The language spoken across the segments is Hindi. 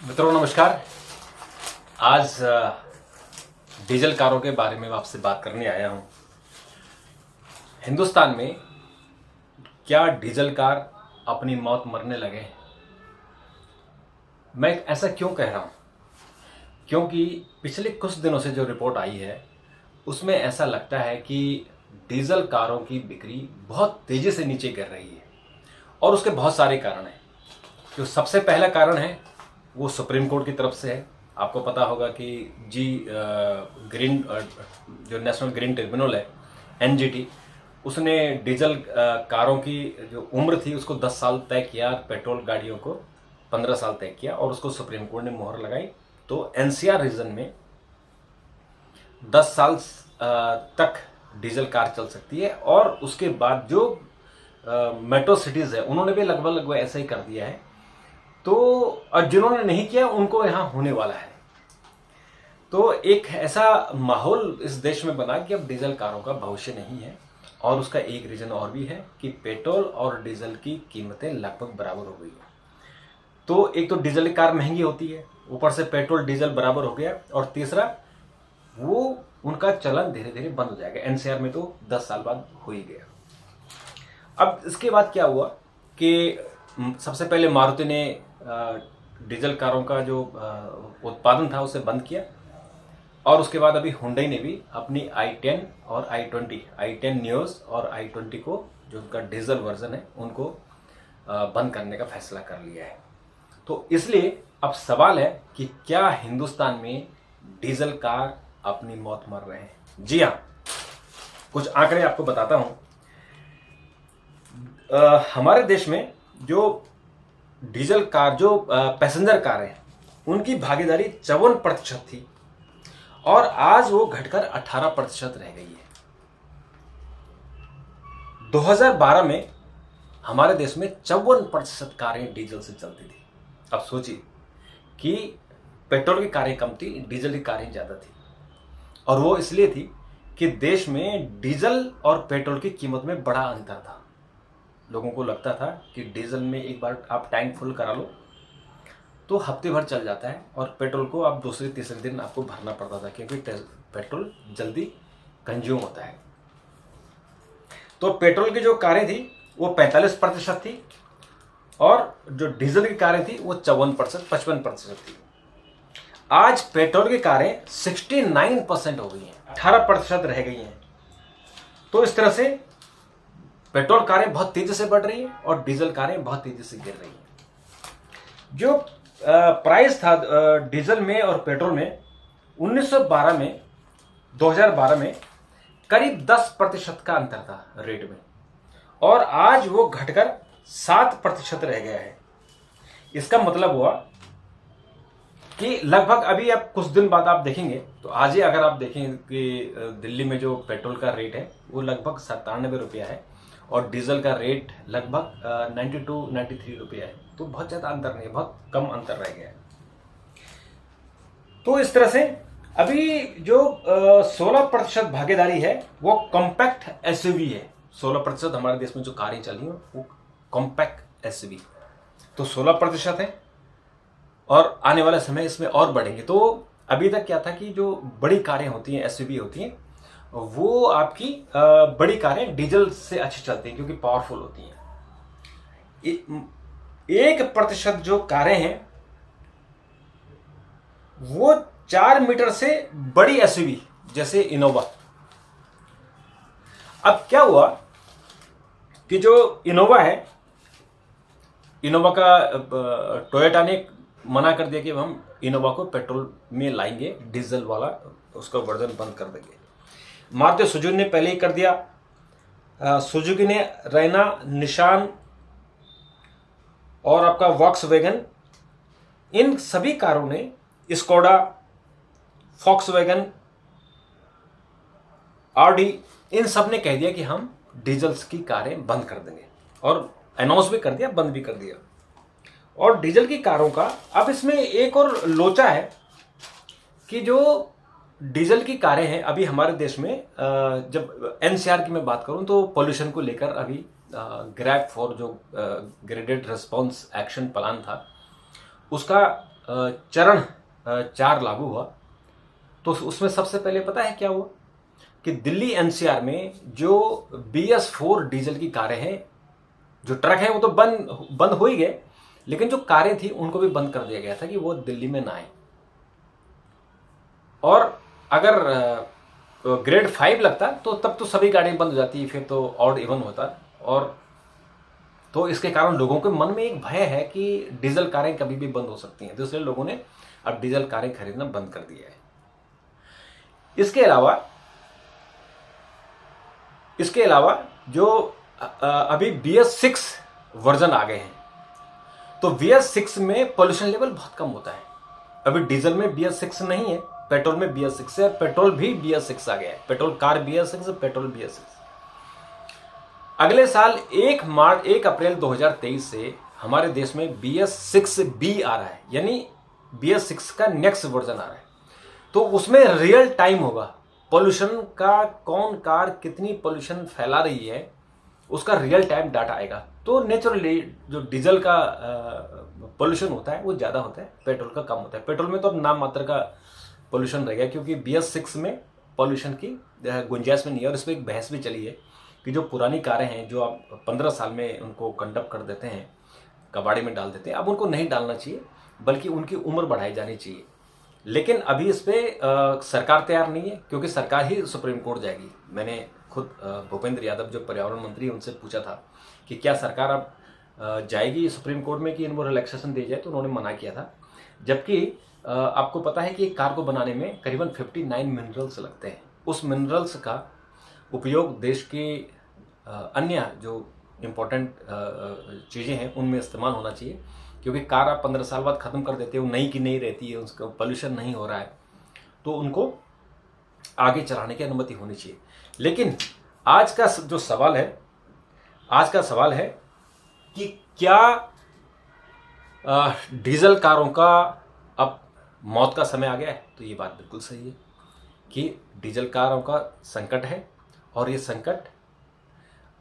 मित्रों नमस्कार। आज डीजल कारों के बारे में आपसे बात करने आया हूं। हिंदुस्तान में क्या डीजल कार अपनी मौत मरने लगे हैं? मैं ऐसा क्यों कह रहा हूं? क्योंकि पिछले कुछ दिनों से जो रिपोर्ट आई है उसमें ऐसा लगता है कि डीजल कारों की बिक्री बहुत तेजी से नीचे गिर रही है और उसके बहुत सारे कारण हैं। जो सबसे पहला कारण है वो सुप्रीम कोर्ट की तरफ से है। आपको पता होगा कि ग्रीन जो नेशनल ग्रीन ट्रिब्यूनल है एनजीटी, उसने डीजल कारों की जो उम्र थी उसको 10 साल तय किया, पेट्रोल गाड़ियों को 15 साल तय किया और उसको सुप्रीम कोर्ट ने मोहर लगाई। तो एनसीआर रीजन में 10 साल तक डीजल कार चल सकती है और उसके बाद जो मेट्रो सिटीज़ है उन्होंने भी लगभग ऐसा ही कर दिया है। तो और जिन्होंने नहीं किया उनको यहाँ होने वाला है। तो एक ऐसा माहौल इस देश में बना कि अब डीजल कारों का भविष्य नहीं है। और उसका एक रीजन और भी है कि पेट्रोल और डीजल की कीमतें लगभग बराबर हो गई है। तो एक तो डीजल की कार महंगी होती है, ऊपर से पेट्रोल डीजल बराबर हो गया, और तीसरा वो उनका चलन धीरे धीरे बंद हो जाएगा। एनसीआर में तो 10 साल बाद हो ही गया। अब इसके बाद क्या हुआ कि सबसे पहले मारुति ने डीजल कारों का जो उत्पादन था उसे बंद किया, और उसके बाद अभी हुंडई ने भी अपनी i10 और i10 न्यूज़ और i20 को, जो उनका डीजल वर्जन है, उनको बंद करने का फैसला कर लिया है। तो इसलिए अब सवाल है कि क्या हिंदुस्तान में डीजल कार अपनी मौत मर रहे हैं? जी हाँ, कुछ आंकड़े आपको बताता हूं। हमारे देश में जो डीजल कार, जो पैसेंजर कार है, उनकी भागीदारी 54% थी और आज वो घटकर 18% रह गई है। 2012 में हमारे देश में 54% कारें डीजल से चलती थी। अब सोचिए कि पेट्रोल की कारें कम थी, डीजल की कारें ज़्यादा थी। और वो इसलिए थी कि देश में डीजल और पेट्रोल की कीमत में बड़ा अंतर था। लोगों को लगता था कि डीजल में एक बार आप टैंक फुल करा लो तो हफ्ते भर चल जाता है, और पेट्रोल को आप दूसरे तीसरे दिन आपको भरना पड़ता था, क्योंकि पेट्रोल जल्दी कंज्यूम होता है। तो पेट्रोल की जो कारें थी वो 45% थी और जो डीजल की कारें थी वो 55% थी। आज पेट्रोल की कारें 69% हो गई हैं, 18% रह गई हैं। तो इस तरह से पेट्रोल कारें बहुत तेजी से बढ़ रही हैं और डीजल कारें बहुत तेजी से गिर रही हैं। जो प्राइस था डीजल में और पेट्रोल में 2012 में करीब 10% का अंतर था रेट में, और आज वो घटकर 7% रह गया है। इसका मतलब हुआ कि लगभग अभी आप कुछ दिन बाद आप देखेंगे तो आज ही अगर आप देखें कि दिल्ली में जो पेट्रोल का रेट है वो लगभग 97 रुपया है और डीजल का रेट लगभग 92-93 रुपया है। तो बहुत ज़्यादा अंतर नहीं, बहुत कम अंतर रह गया है। तो इस तरह से अभी जो 16% भागीदारी है वो कॉम्पैक्ट एसयूवी है। 16% हमारे देश में जो कारें चली हैं वो कॉम्पैक्ट एसयूवी, तो 16% है और आने वाले समय इसमें और बढ़ेंगे। तो अभी तक क्या था कि जो बड़ी कारें होती हैं, एसयूवी होती हैं, वो आपकी बड़ी कारें डीजल से अच्छी चलती हैं क्योंकि पावरफुल होती हैं। 1% जो कारें हैं वो 4 मीटर से बड़ी एसयूवी जैसे इनोवा। अब क्या हुआ कि जो इनोवा है, इनोवा का टोयोटा ने मना कर दिया कि हम इनोवा को पेट्रोल में लाएंगे, डीजल वाला उसका वर्जन बंद कर देंगे। मारुति सुजुकी ने पहले ही कर दिया। सुजुकी ने रैना, निशान और आपका वॉक्सवैगन, इन सभी कारों ने, स्कोडा, फॉक्सवैगन, ऑडी, इन सब ने कह दिया कि हम डीजल की कारें बंद कर देंगे, और अनाउंस भी कर दिया, बंद भी कर दिया। और डीजल की कारों का अब इसमें एक और लोचा है कि जो डीजल की कारें हैं अभी हमारे देश में, जब एनसीआर की मैं बात करूं तो पोल्यूशन को लेकर अभी ग्रैब फॉर जो ग्रेडेड रिस्पॉन्स एक्शन प्लान था उसका चरण 4 लागू हुआ तो उसमें सबसे पहले पता है क्या हुआ कि दिल्ली एनसीआर में जो BS4 डीजल की कारें हैं, जो ट्रक हैं वो तो बंद हो ही गए, लेकिन जो कारें थी उनको भी बंद कर दिया गया था कि वो दिल्ली में ना आए। और अगर ग्रेड 5 लगता तो तब तो सभी गाड़ियां बंद हो जाती, फिर तो ऑड इवन होता। और तो इसके कारण लोगों के मन में एक भय है कि डीजल कारें कभी भी बंद हो सकती हैं, तो इसलिए लोगों ने अब डीजल कारें खरीदना बंद कर दिया है। इसके अलावा जो अभी BS6 वर्जन आ गए हैं, तो BS6 में पोल्यूशन लेवल बहुत कम होता है। अभी डीजल में BS6 नहीं है, पेट्रोल में BS6 है, पेट्रोल भी BS6 आ गया है, petrol car BS6, petrol BS6। अगले साल 1 अप्रैल 2023 से हमारे देश में BS6B आ रहा है, यानी BS6 का नेक्स्ट वर्जन आ रहा है। तो उसमें रियल टाइम होगा पोल्यूशन का, कौन कार कितनी पोल्यूशन फैला रही है उसका रियल टाइम डाटा आएगा। तो नेचुरली जो डीजल का पोल्यूशन होता है वो ज़्यादा होता है, पेट्रोल का कम होता है। पेट्रोल में तो अब नाम मात्र का पोल्यूशन रह गया, क्योंकि BS6 में पोल्यूशन की गुंजाइश में नहीं है। और इस पर एक बहस भी चली है कि जो पुरानी कारें हैं जो आप 15 साल में उनको कंडक्ट कर देते हैं, कबाड़े में डाल देते हैं, अब उनको नहीं डालना चाहिए, बल्कि उनकी उम्र बढ़ाई जानी चाहिए। लेकिन अभी इस पर सरकार तैयार नहीं है, क्योंकि सरकार ही सुप्रीम कोर्ट जाएगी। मैंने खुद भूपेंद्र यादव जो पर्यावरण मंत्री हैं उनसे पूछा था कि क्या सरकार अब जाएगी सुप्रीम कोर्ट में कि इनको रिलैक्सेशन दी जाए, तो उन्होंने मना किया था। जबकि आपको पता है कि एक कार को बनाने में करीबन 59 मिनरल्स लगते हैं। उस मिनरल्स का उपयोग देश के अन्य जो इम्पोर्टेंट चीज़ें हैं उनमें इस्तेमाल होना चाहिए, क्योंकि कार आप 15 साल बाद ख़त्म कर देते हो, नई की नई रहती है, उसका पोल्यूशन नहीं हो रहा है, तो उनको आगे चलाने की अनुमति होनी चाहिए। लेकिन आज का जो सवाल है कि क्या डीजल कारों का अब मौत का समय आ गया है? तो ये बात बिल्कुल सही है कि डीजल कारों का संकट है, और ये संकट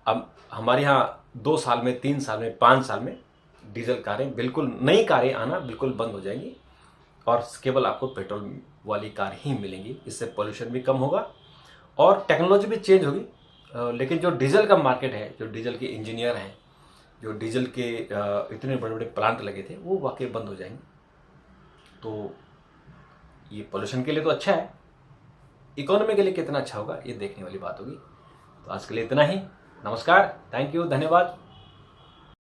अब हमारे यहाँ 2 साल में, 3 साल में, 5 साल में डीजल कारें, बिल्कुल नई कारें आना बिल्कुल बंद हो जाएंगी, और केवल आपको पेट्रोल वाली कार ही मिलेंगी। इससे पोल्यूशन भी कम होगा और टेक्नोलॉजी भी चेंज होगी। लेकिन जो डीजल का मार्केट है, जो डीजल के इंजीनियर हैं, जो डीजल के इतने बड़े बड़े प्लांट लगे थे, वो वाकई बंद हो जाएंगे। तो ये पोल्यूशन के लिए तो अच्छा है, इकोनॉमी के लिए कितना अच्छा होगा ये देखने वाली बात होगी। तो आज के लिए इतना ही। नमस्कार, थैंक यू, धन्यवाद।